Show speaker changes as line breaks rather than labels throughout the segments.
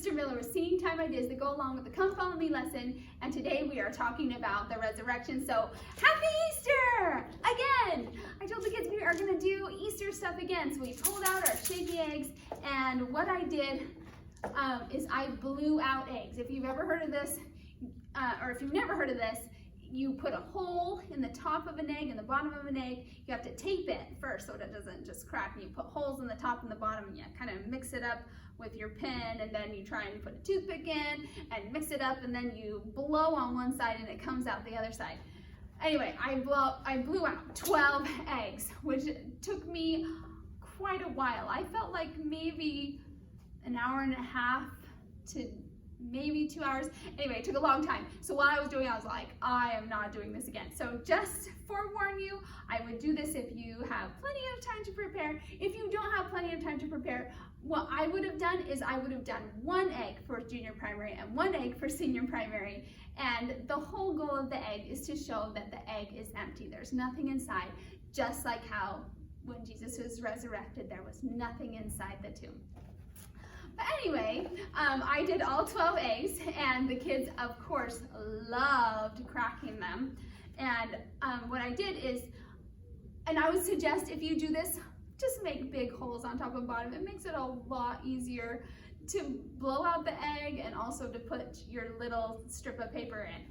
Sister Miller with singing time ideas that go along with the Come Follow Me lesson, and today we are talking about the resurrection. So happy Easter! Again! I told the kids we are going to do Easter stuff again, so we pulled out our shaky eggs, and what I did is I blew out eggs. If you've ever heard of this, or if you've never heard of this, you put a hole in the top of an egg and the bottom of an egg. You have to tape it first so it doesn't just crack. And you put holes in the top and the bottom, and you kind of mix it up with your pen, and then you try and put a toothpick in and mix it up, and then you blow on one side and it comes out the other side. Anyway, I blew out 12 eggs, which took me quite a while. I felt like maybe an hour and a half to maybe 2 hours. Anyway, it took a long time. So while I was doing it, I was like, I am not doing this again. So just forewarn you, I would do this if you have plenty of time to prepare. If you don't have plenty of time to prepare, what I would have done is I would have done 1 egg for junior primary and 1 egg for senior primary. And the whole goal of the egg is to show that the egg is empty. There's nothing inside, just like how when Jesus was resurrected, there was nothing inside the tomb. But anyway, I did all 12 eggs, and the kids, of course, loved cracking them. And what I did is, and I would suggest if you do this, just make big holes on top and bottom. It makes it a lot easier to blow out the egg and also to put your little strip of paper in.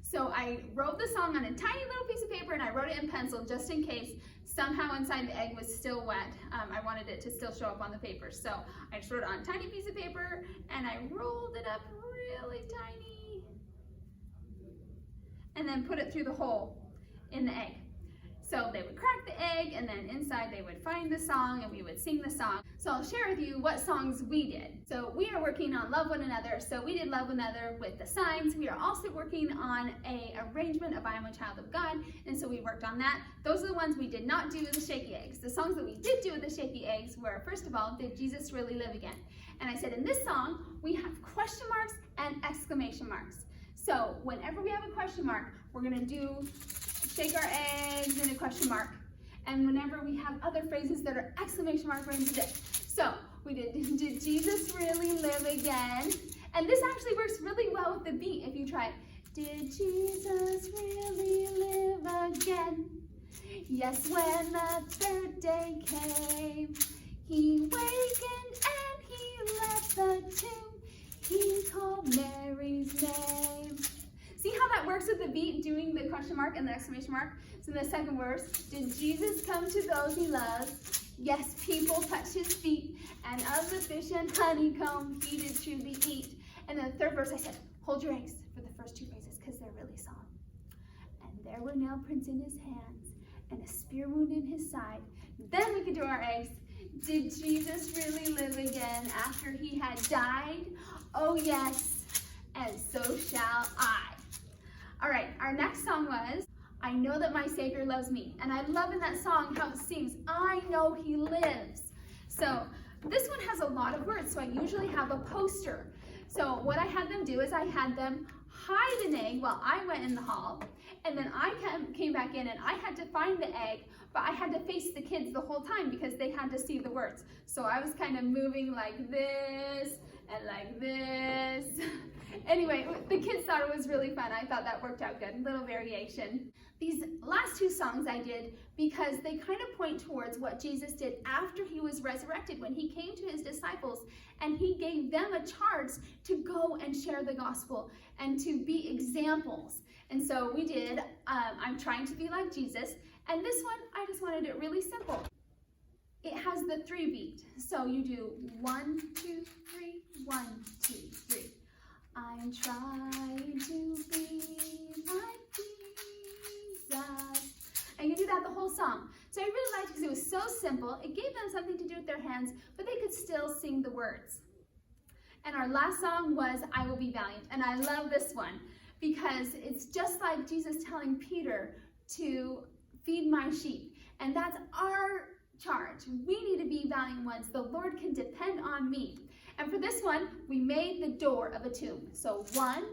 So I wrote the song on a tiny little piece of paper, and I wrote it in pencil just in case somehow inside the egg was still wet. I wanted it to still show up on the paper. So I just wrote it on a tiny piece of paper, and I rolled it up really tiny and then put it through the hole in the egg. So they would crack the egg, and then inside they would find the song, and we would sing the song. So I'll share with you what songs we did. So we are working on Love One Another. So we did Love One Another with the signs. We are also working on an arrangement of I Am a Child of God, and so we worked on that. Those are the ones we did not do with the shaky eggs. The songs that we did do with the shaky eggs were, first of all, Did Jesus Really Live Again? And I said in this song, we have question marks and exclamation marks. So whenever we have a question mark, we're gonna do shake our eggs in a question mark. And whenever we have other phrases that are exclamation mark, we're going to do this. So we did Jesus really live again? And this actually works really well with the beat if you try it. Did Jesus really live again? Yes, when the 3rd day came, he wakened and he left the tomb. He called Mary's name. See how that works with the beat, doing the question mark and the exclamation mark? So in the second verse, did Jesus come to those he loves? Yes, people touched his feet, and of the fish and honeycomb he did truly eat. And then the third verse I said, hold your eggs for the first 2 phrases because they're really solemn. And there were nail prints in his hands and a spear wound in his side. Then we could do our eggs. Did Jesus really live again after he had died? Oh yes, and so shall I. All right, our next song was, I Know That My Savior Loves Me. And I love in that song how it sings, I know he lives. So this one has a lot of words, so I usually have a poster. So what I had them do is I had them hide an egg while I went in the hall, and then I came back in and I had to find the egg, but I had to face the kids the whole time because they had to see the words. So I was kind of moving like this and like this. Anyway, the kids thought it was really fun. I thought that worked out good, little variation. These last 2 songs I did because they kind of point towards what Jesus did after he was resurrected, when he came to his disciples and he gave them a charge to go and share the gospel and to be examples. And so we did, I'm trying to be like Jesus, and this one, I just wanted it really simple. It has the 3 beat, so you do 1, 2, 3, 1, 2, 3. I'm trying to be like Jesus. And you do that the whole song. So I really liked it because it was so simple. It gave them something to do with their hands, but they could still sing the words. And our last song was I Will Be Valiant. And I love this one because it's just like Jesus telling Peter to feed my sheep. And that's our charge. We need to be valiant ones. The Lord can depend on me. And for this one, we made the door of a tomb. So 1,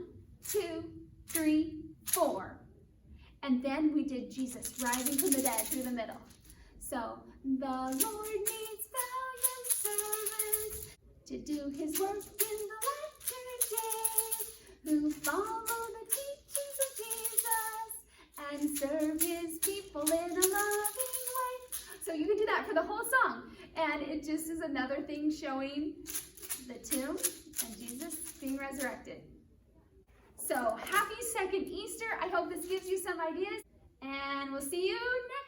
2, 3, 4. And then we did Jesus rising from the dead through the middle. So the Lord needs valiant servants. to do his work in the latter days, who follow the teachings of Jesus and serve his people in a loving way. So you can do that for the whole song. And it just is another thing showing the tomb and Jesus being resurrected. So happy second Easter. I hope this gives you some ideas, and we'll see you next